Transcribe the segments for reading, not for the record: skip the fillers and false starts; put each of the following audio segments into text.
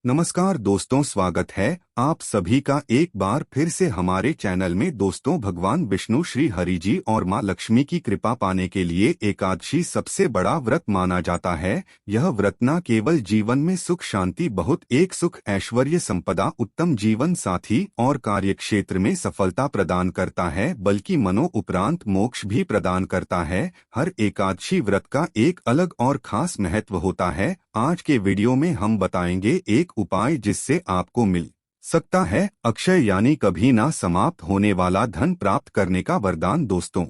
नमस्कार दोस्तों, स्वागत है आप सभी का एक बार फिर से हमारे चैनल में। दोस्तों, भगवान विष्णु, श्री हरि जी और मां लक्ष्मी की कृपा पाने के लिए एकादशी सबसे बड़ा व्रत माना जाता है। यह व्रत न केवल जीवन में सुख शांति, बहुत एक सुख ऐश्वर्य संपदा, उत्तम जीवन साथी और कार्यक्षेत्र में सफलता प्रदान करता है, बल्कि मनो उपरांत मोक्ष भी प्रदान करता है। हर एकादशी व्रत का एक अलग और खास महत्व होता है। आज के वीडियो में हम बताएंगे एक उपाय जिससे आपको मिल सकता है अक्षय यानी कभी ना समाप्त होने वाला धन प्राप्त करने का वरदान। दोस्तों,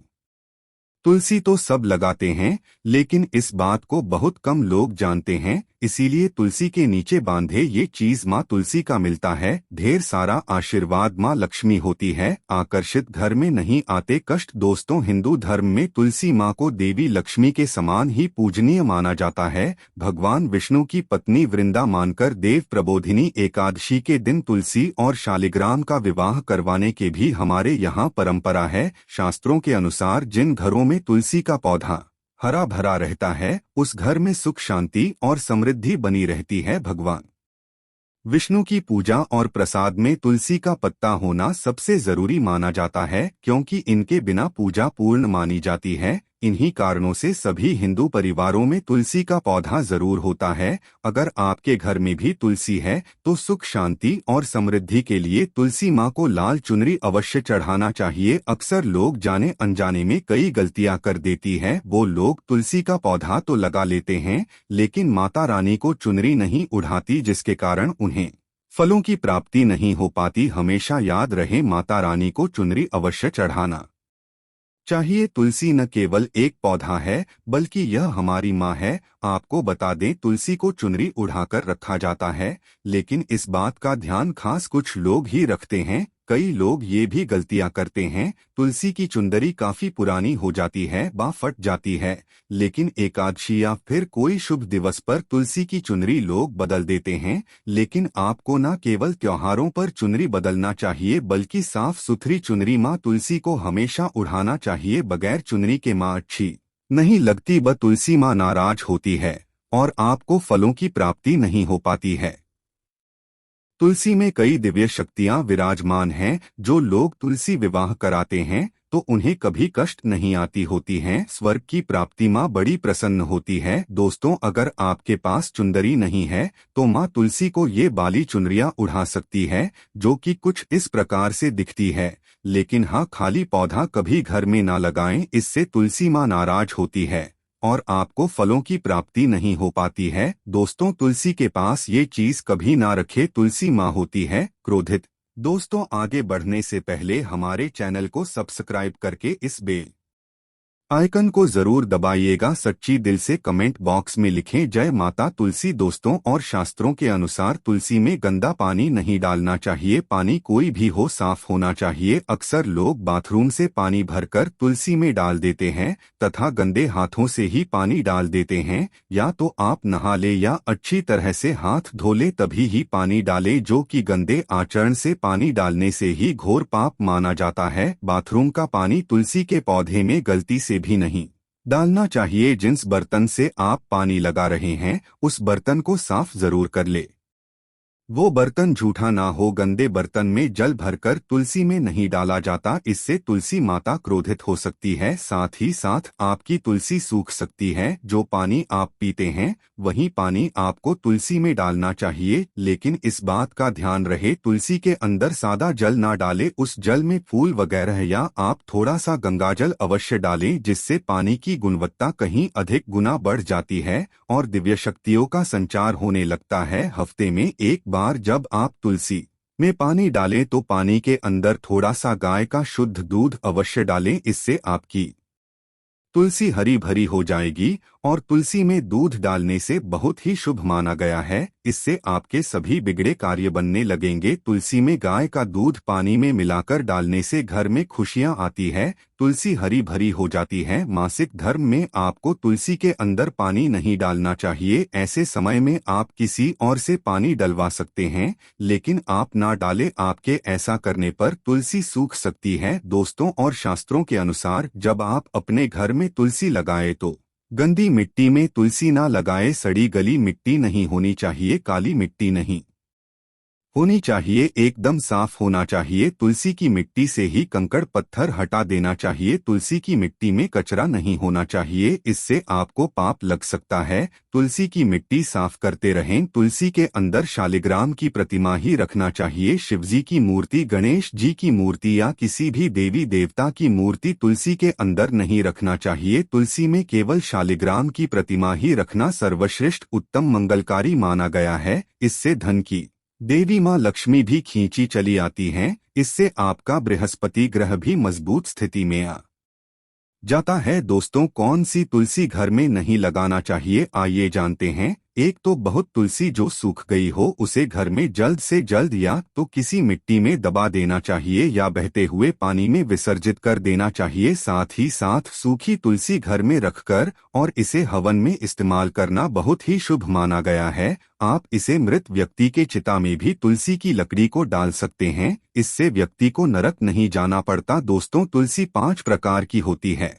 तुलसी तो सब लगाते हैं, लेकिन इस बात को बहुत कम लोग जानते हैं। इसीलिए तुलसी के नीचे बांधे ये चीज माँ तुलसी का मिलता है। ढेर सारा आशीर्वाद माँ लक्ष्मी होती है, आकर्षित घर में नहीं आते कष्ट। दोस्तों, हिंदू धर्म में तुलसी माँ को देवी लक्ष्मी के समान ही पूजनीय माना जाता है। भगवान विष्णु की पत्नी वृंदा मानकर देव प्रबोधिनी एकादशी के दिन तुलसी और शालिग्राम का विवाह करवाने के भी हमारे यहाँ परंपरा है। शास्त्रों के अनुसार जिन घरों में तुलसी का पौधा हरा भरा रहता है, उस घर में सुख शांति और समृद्धि बनी रहती है। भगवान विष्णु की पूजा और प्रसाद में तुलसी का पत्ता होना सबसे जरूरी माना जाता है, क्योंकि इनके बिना पूजा पूर्ण मानी जाती है। इन्हीं कारणों से सभी हिंदू परिवारों में तुलसी का पौधा जरूर होता है। अगर आपके घर में भी तुलसी है तो सुख शांति और समृद्धि के लिए तुलसी माँ को लाल चुनरी अवश्य चढ़ाना चाहिए। अक्सर लोग जाने अनजाने में कई गलतियां कर देती हैं। वो लोग तुलसी का पौधा तो लगा लेते हैं, लेकिन माता रानी को चुनरी नहीं उड़ाती, जिसके कारण उन्हें फलों की प्राप्ति नहीं हो पाती। हमेशा याद रहे, माता रानी को चुनरी अवश्य चढ़ाना चाहिए। तुलसी न केवल एक पौधा है, बल्कि यह हमारी माँ है। आपको बता दें, तुलसी को चुनरी उड़ाकर रखा जाता है, लेकिन इस बात का ध्यान खास कुछ लोग ही रखते हैं। कई लोग ये भी गलतियां करते हैं, तुलसी की चुंदरी काफी पुरानी हो जाती है, बा फट जाती है, लेकिन एकादशी या फिर कोई शुभ दिवस पर तुलसी की चुनरी लोग बदल देते हैं। लेकिन आपको न केवल त्योहारों पर चुनरी बदलना चाहिए, बल्कि साफ सुथरी चुनरी माँ तुलसी को हमेशा उड़ाना चाहिए। बगैर चुनरी के माँ अच्छी नहीं लगती, ब तुलसी माँ नाराज होती है और आपको फलों की प्राप्ति नहीं हो पाती है। तुलसी में कई दिव्य शक्तियां विराजमान हैं। जो लोग तुलसी विवाह कराते हैं तो उन्हें कभी कष्ट नहीं आती होती हैं। स्वर्ग की प्राप्ति माँ बड़ी प्रसन्न होती है। दोस्तों, अगर आपके पास चुंदरी नहीं है तो माँ तुलसी को ये बाली चुनरियाँ उड़ा सकती है, जो कि कुछ इस प्रकार से दिखती है। लेकिन हाँ, खाली पौधा कभी घर में ना लगाएं, इससे तुलसी माँ नाराज होती है और आपको फलों की प्राप्ति नहीं हो पाती है। दोस्तों, तुलसी के पास ये चीज कभी ना रखे, तुलसी माँ होती है क्रोधित। दोस्तों, आगे बढ़ने से पहले हमारे चैनल को सब्सक्राइब करके इस बेल आइकन को जरूर दबाइएगा। सच्ची दिल से कमेंट बॉक्स में लिखें जय माता तुलसी। दोस्तों, और शास्त्रों के अनुसार तुलसी में गंदा पानी नहीं डालना चाहिए। पानी कोई भी हो, साफ होना चाहिए। अक्सर लोग बाथरूम से पानी भरकर तुलसी में डाल देते हैं तथा गंदे हाथों से ही पानी डाल देते हैं। या तो आप नहा ले या अच्छी तरह से हाथ धो ले, तभी ही पानी डालें, जो कि गंदे आचरण से पानी डालने से ही घोर पाप माना जाता है। बाथरूम का पानी तुलसी के पौधे में गलती से भी नहीं डालना चाहिए। जिस बर्तन से आप पानी लगा रहे हैं, उस बर्तन को साफ जरूर कर ले। वो बर्तन झूठा ना हो। गंदे बर्तन में जल भरकर तुलसी में नहीं डाला जाता, इससे तुलसी माता क्रोधित हो सकती है। साथ ही साथ आपकी तुलसी सूख सकती है। जो पानी आप पीते हैं वही पानी आपको तुलसी में डालना चाहिए, लेकिन इस बात का ध्यान रहे, तुलसी के अंदर सादा जल ना डाले। उस जल में फूल वगैरह या आप थोड़ा सा गंगाजल अवश्य डालें, जिससे पानी की गुणवत्ता कहीं अधिक गुना बढ़ जाती है और दिव्य शक्तियों का संचार होने लगता है। हफ्ते में एक बार जब आप तुलसी में पानी डालें तो पानी के अंदर थोड़ा सा गाय का शुद्ध दूध अवश्य डालें। इससे आपकी तुलसी हरी भरी हो जाएगी और तुलसी में दूध डालने से बहुत ही शुभ माना गया है। इससे आपके सभी बिगड़े कार्य बनने लगेंगे। तुलसी में गाय का दूध पानी में मिलाकर डालने से घर में खुशियां आती है, तुलसी हरी भरी हो जाती है। मासिक धर्म में आपको तुलसी के अंदर पानी नहीं डालना चाहिए। ऐसे समय में आप किसी और से पानी डलवा सकते हैं, लेकिन आप ना डालें। आपके ऐसा करने पर तुलसी सूख सकती है। दोस्तों, और शास्त्रों के अनुसार जब आप अपने घर में तुलसी लगाए तो गंदी मिट्टी में तुलसी ना लगाए। सड़ी गली मिट्टी नहीं होनी चाहिए, काली मिट्टी नहीं। होनी चाहिए, एकदम साफ होना चाहिए। तुलसी की मिट्टी से ही कंकड़ पत्थर हटा देना चाहिए। तुलसी की मिट्टी में कचरा नहीं होना चाहिए, इससे आपको पाप लग सकता है। तुलसी की मिट्टी साफ करते रहें। तुलसी के अंदर शालिग्राम की प्रतिमा ही रखना चाहिए। शिवजी की मूर्ति, गणेश जी की मूर्ति या किसी भी देवी देवता की मूर्ति तुलसी के अंदर नहीं रखना चाहिए। तुलसी में केवल शालिग्राम की प्रतिमा ही रखना सर्वश्रेष्ठ उत्तम मंगलकारी माना गया है। इससे धन की देवी माँ लक्ष्मी भी खींची चली आती हैं। इससे आपका बृहस्पति ग्रह भी मजबूत स्थिति में आ जाता है। दोस्तों, कौन सी तुलसी घर में नहीं लगाना चाहिए, आइए जानते हैं। एक तो बहुत तुलसी जो सूख गई हो उसे घर में जल्द से जल्द या तो किसी मिट्टी में दबा देना चाहिए या बहते हुए पानी में विसर्जित कर देना चाहिए। साथ ही साथ सूखी तुलसी घर में रखकर और इसे हवन में इस्तेमाल करना बहुत ही शुभ माना गया है। आप इसे मृत व्यक्ति के चिता में भी तुलसी की लकड़ी को डाल सकते हैं, इससे व्यक्ति को नरक नहीं जाना पड़ता। दोस्तों, तुलसी 5 प्रकार की होती है।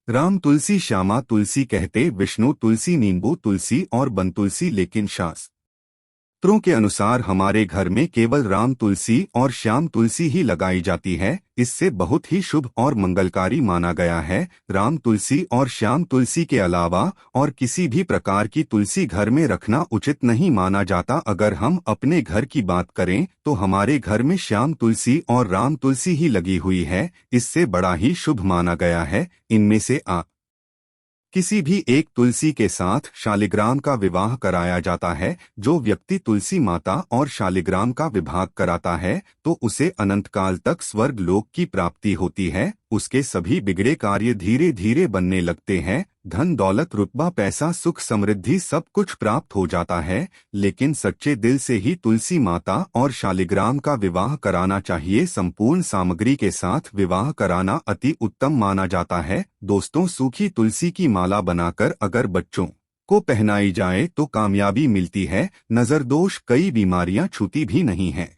राम तुलसी, श्यामा तुलसी कहते, विष्णु तुलसी, नींबू तुलसी और बन तुलसी। लेकिन शास्त्रों के अनुसार हमारे घर में केवल राम तुलसी और श्याम तुलसी ही लगाई जाती है। इससे बहुत ही शुभ और मंगलकारी माना गया है। राम तुलसी और श्याम तुलसी के अलावा और किसी भी प्रकार की तुलसी घर में रखना उचित नहीं माना जाता। अगर हम अपने घर की बात करें तो हमारे घर में श्याम तुलसी और राम तुलसी ही लगी हुई है। इससे बड़ा ही शुभ माना गया है। इनमें से किसी भी एक तुलसी के साथ शालिग्राम का विवाह कराया जाता है। जो व्यक्ति तुलसी माता और शालिग्राम का विवाह कराता है तो उसे अनंत काल तक स्वर्ग लोक की प्राप्ति होती है। उसके सभी बिगड़े कार्य धीरे धीरे बनने लगते हैं। धन दौलत रुतबा पैसा सुख समृद्धि सब कुछ प्राप्त हो जाता है। लेकिन सच्चे दिल से ही तुलसी माता और शालिग्राम का विवाह कराना चाहिए। संपूर्ण सामग्री के साथ विवाह कराना अति उत्तम माना जाता है। दोस्तों, सूखी तुलसी की माला बनाकर अगर बच्चों को पहनाई जाए तो कामयाबी मिलती है। नजर दोष कई बीमारियां छूती भी नहीं है।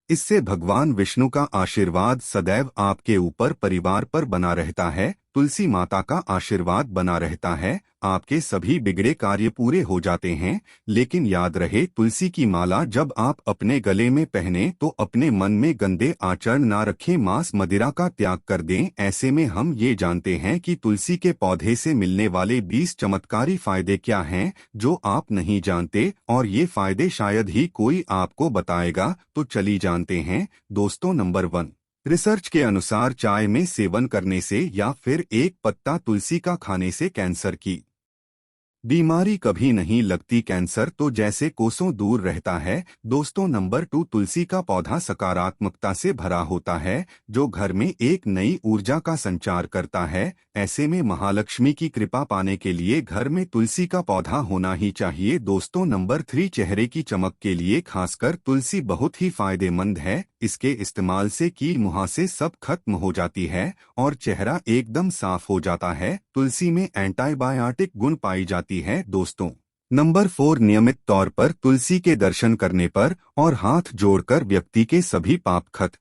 इससे भगवान विष्णु का आशीर्वाद सदैव आपके ऊपर परिवार पर बना रहता है। तुलसी माता का आशीर्वाद बना रहता है। आपके सभी बिगड़े कार्य पूरे हो जाते हैं। लेकिन याद रहे, तुलसी की माला जब आप अपने गले में पहने तो अपने मन में गंदे आचरण ना रखें, मांस मदिरा का त्याग कर दें। ऐसे में हम ये जानते हैं कि तुलसी के पौधे से मिलने वाले 20 चमत्कारी फायदे क्या हैं जो आप नहीं जानते, और ये फायदे शायद ही कोई आपको बताएगा। तो चलिए जानते हैं। दोस्तों, नंबर 1, रिसर्च के अनुसार चाय में सेवन करने से या फिर एक पत्ता तुलसी का खाने से कैंसर की बीमारी कभी नहीं लगती। कैंसर तो जैसे कोसों दूर रहता है। दोस्तों, नंबर 2, तुलसी का पौधा सकारात्मकता से भरा होता है जो घर में एक नई ऊर्जा का संचार करता है। ऐसे में महालक्ष्मी की कृपा पाने के लिए घर में तुलसी का पौधा होना ही चाहिए। दोस्तों, नंबर 3, चेहरे की चमक के लिए खासकर तुलसी बहुत ही फायदेमंद है। इसके इस्तेमाल से कील मुहासे सब खत्म हो जाती है और चेहरा एकदम साफ हो जाता है। तुलसी में एंटीबायोटिक गुण पाई जाती है। दोस्तों, नंबर 4, नियमित तौर पर तुलसी के दर्शन करने पर और हाथ जोड़कर व्यक्ति के सभी पाप खत्म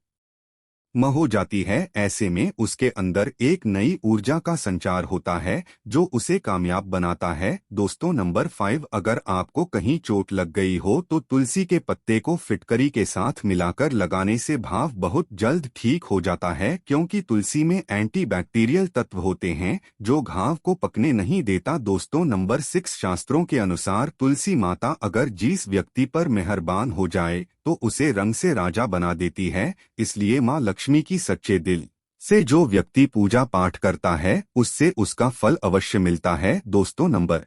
हो जाती है। ऐसे में उसके अंदर एक नई ऊर्जा का संचार होता है जो उसे कामयाब बनाता है। दोस्तों, नंबर 5, अगर आपको कहीं चोट लग गई हो तो तुलसी के पत्ते को फिटकरी के साथ मिलाकर लगाने से घाव बहुत जल्द ठीक हो जाता है, क्योंकि तुलसी में एंटीबैक्टीरियल तत्व होते हैं जो घाव को पकने नहीं देता। दोस्तों, नंबर 6, शास्त्रों के अनुसार तुलसी माता अगर जिस व्यक्ति पर मेहरबान हो जाए तो उसे रंग से राजा बना देती है। इसलिए माँ लक्ष्मी की सच्चे दिल से जो व्यक्ति पूजा पाठ करता है उससे उसका फल अवश्य मिलता है। दोस्तों, नंबर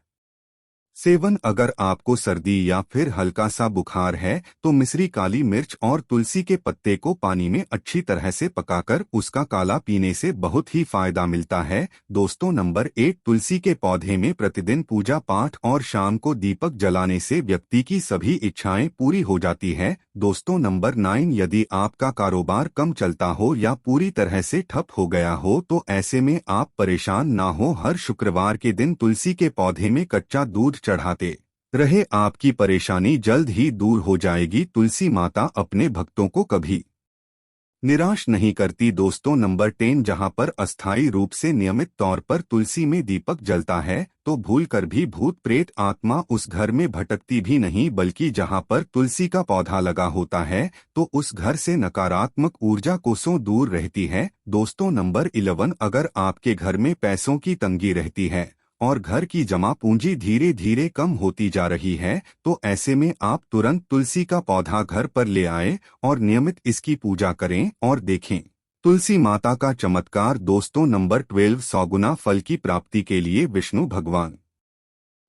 7, अगर आपको सर्दी या फिर हल्का सा बुखार है तो मिश्री, काली मिर्च और तुलसी के पत्ते को पानी में अच्छी तरह से पकाकर उसका काला पीने से बहुत ही फायदा मिलता है। दोस्तों, नंबर 8, तुलसी के पौधे में प्रतिदिन पूजा पाठ और शाम को दीपक जलाने से व्यक्ति की सभी इच्छाएं पूरी हो जाती है। दोस्तों, नंबर 9, यदि आपका कारोबार कम चलता हो या पूरी तरह से ठप हो गया हो तो ऐसे में आप परेशान ना हो। हर शुक्रवार के दिन तुलसी के पौधे में कच्चा दूध चढ़ाते रहे, आपकी परेशानी जल्द ही दूर हो जाएगी। तुलसी माता अपने भक्तों को कभी निराश नहीं करती। दोस्तों नंबर 10, जहां पर अस्थायी रूप से नियमित तौर पर तुलसी में दीपक जलता है तो भूल कर भी भूत प्रेत आत्मा उस घर में भटकती भी नहीं, बल्कि जहां पर तुलसी का पौधा लगा होता है तो उस घर से नकारात्मक ऊर्जा कोसों दूर रहती है। दोस्तों नंबर 11, अगर आपके घर में पैसों की तंगी रहती है और घर की जमा पूंजी धीरे धीरे कम होती जा रही है तो ऐसे में आप तुरंत तुलसी का पौधा घर पर ले आए और नियमित इसकी पूजा करें और देखें तुलसी माता का चमत्कार। दोस्तों नंबर 12, सौगुना फल की प्राप्ति के लिए विष्णु भगवान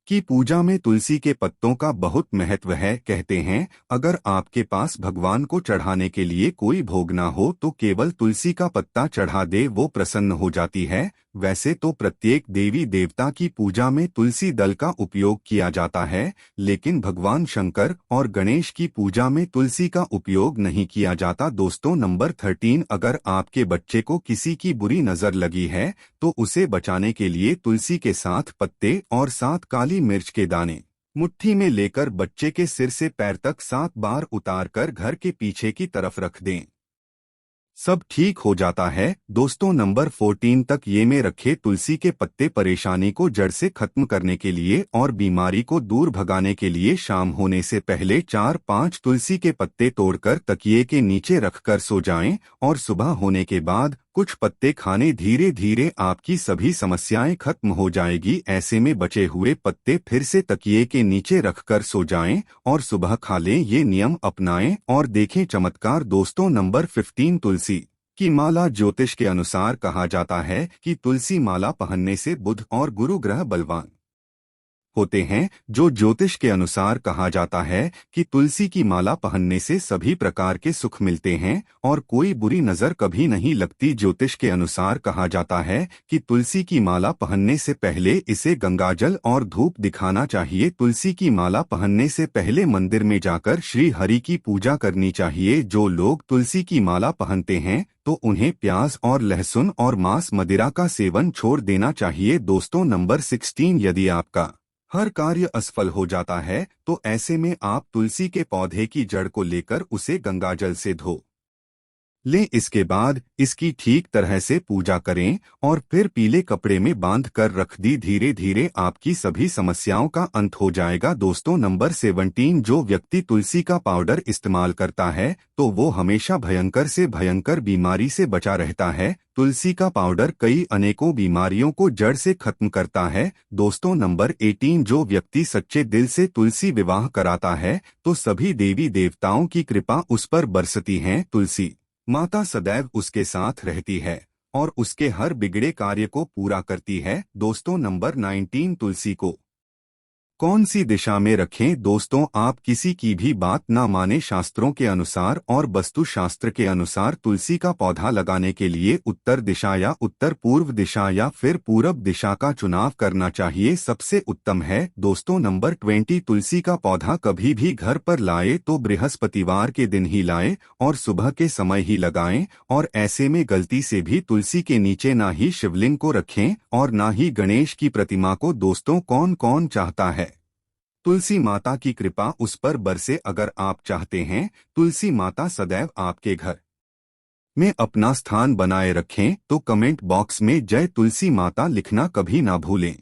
की पूजा में तुलसी के पत्तों का बहुत महत्व है। कहते हैं अगर आपके पास भगवान को चढ़ाने के लिए कोई भोग ना हो तो केवल तुलसी का पत्ता चढ़ा दे, वो प्रसन्न हो जाती है। वैसे तो प्रत्येक देवी देवता की पूजा में तुलसी दल का उपयोग किया जाता है, लेकिन भगवान शंकर और गणेश की पूजा में तुलसी का उपयोग नहीं किया जाता। दोस्तों नंबर 13, अगर आपके बच्चे को किसी की बुरी नजर लगी है तो उसे बचाने के लिए तुलसी के 7 पत्ते और 7 काली मिर्च के दाने मुट्ठी में लेकर बच्चे के सिर से पैर तक 7 बार उतारकर घर के पीछे की तरफ रख दें, सब ठीक हो जाता है। दोस्तों नंबर 14 तक ये में रखे तुलसी के पत्ते परेशानी को जड़ से खत्म करने के लिए और बीमारी को दूर भगाने के लिए शाम होने से पहले 4-5 तुलसी के पत्ते तोड़कर तकिए के नीचे रखकर सो जाएं और सुबह होने के बाद कुछ पत्ते खाने, धीरे धीरे आपकी सभी समस्याएं खत्म हो जाएगी। ऐसे में बचे हुए पत्ते फिर से तकिए के नीचे रखकर सो जाएं और सुबह खा लें। ये नियम अपनाएं और देखें चमत्कार। दोस्तों नंबर 15, तुलसी की माला। ज्योतिष के अनुसार कहा जाता है कि तुलसी माला पहनने से बुध और गुरु ग्रह बलवान होते हैं। जो ज्योतिष के अनुसार कहा जाता है कि तुलसी की माला पहनने से सभी प्रकार के सुख मिलते हैं और कोई बुरी नजर कभी नहीं लगती। ज्योतिष के अनुसार कहा जाता है कि तुलसी की माला पहनने से पहले इसे गंगाजल और धूप दिखाना चाहिए। तुलसी की माला पहनने से पहले मंदिर में जाकर श्री हरि की पूजा करनी चाहिए। जो लोग तुलसी की माला पहनते हैं तो उन्हें प्याज और लहसुन और मांस मदिरा का सेवन छोड़ देना चाहिए। दोस्तों नंबर 16, यदि आपका हर कार्य असफल हो जाता है तो ऐसे में आप तुलसी के पौधे की जड़ को लेकर उसे गंगाजल से धो लें। इसके बाद इसकी ठीक तरह से पूजा करें और फिर पीले कपड़े में बांध कर रख दी। धीरे धीरे आपकी सभी समस्याओं का अंत हो जाएगा। दोस्तों नंबर 17, जो व्यक्ति तुलसी का पाउडर इस्तेमाल करता है तो वो हमेशा भयंकर से भयंकर बीमारी से बचा रहता है। तुलसी का पाउडर कई अनेकों बीमारियों को जड़ से खत्म करता है। दोस्तों नंबर 18, जो व्यक्ति सच्चे दिल से तुलसी विवाह कराता है तो सभी देवी देवताओं की कृपा उस पर बरसती है। तुलसी माता सदैव उसके साथ रहती है और उसके हर बिगड़े कार्य को पूरा करती है। दोस्तों नंबर 19, तुलसी को कौन सी दिशा में रखें। दोस्तों आप किसी की भी बात ना माने। शास्त्रों के अनुसार और वस्तु शास्त्र के अनुसार तुलसी का पौधा लगाने के लिए उत्तर दिशा या उत्तर पूर्व दिशा या फिर पूरब दिशा का चुनाव करना चाहिए, सबसे उत्तम है। दोस्तों नंबर 20, तुलसी का पौधा कभी भी घर पर लाए तो बृहस्पतिवार के दिन ही लाए और सुबह के समय ही लगाएं और ऐसे में गलती से भी तुलसी के नीचे ना ही शिवलिंग को रखें और ना ही गणेश की प्रतिमा को। दोस्तों कौन कौन चाहता है तुलसी माता की कृपा उस पर बरसे। अगर आप चाहते हैं तुलसी माता सदैव आपके घर में अपना स्थान बनाए रखें तो कमेंट बॉक्स में जय तुलसी माता लिखना कभी ना भूलें।